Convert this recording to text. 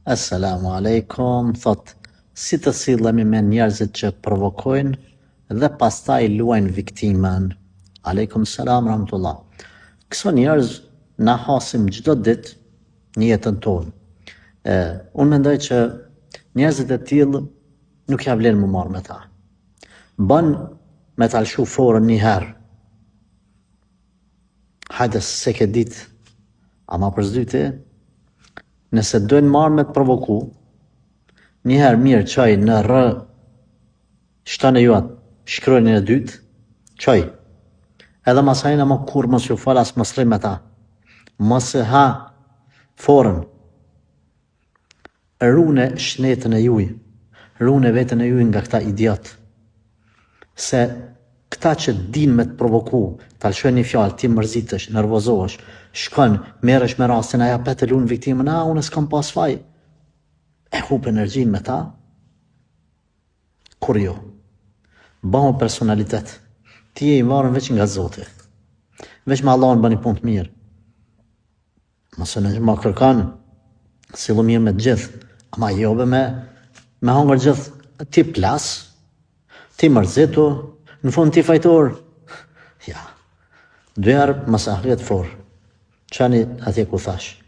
Assalamu alaikum, thot, si të sillemi me njerëzit që provokojnë dhe pastaj luajnë viktimën. Aleikum salam rahmatullah. Këso njerëz na hasim çdo ditë në jetën tonë. Unë mendoj që njerëzit e tillë nuk ja vlen më marrë me ta. Bën me ta lshu forën një herë. Hajde se ke ditë, ama për zyti, nëse dojnë marrë me të provoku, njëherë mirë qaj në rë, shtane juat, shkrojnë në dytë, qaj. Edhe masajnë ama kur mos ju falas mos rri me ta. Mos e ha forën. Rune shnetën e juj, rune vetën e juj nga këta idiot. Se këta që din me të provoku, ta lëshoj një fjalë, ti mërzitesh, nervozohesh, shkon, merresh me rastin, aja petë lunë viktimën, unë s'kam pas faj. E hup energjin me ta? Kur jo? Bëhu personalitet. Ti je i marrën veç nga Zoti. Veç me Allahun bëni punë të mirë. Mos e ma kërkan, sillu mirë me të gjithë, ama jobe me hangër gjithë. Ti plas, ti mërzitu, në fund ti fajtor. Ja, dyherë mos e hlet forë. Qani atje ku thash.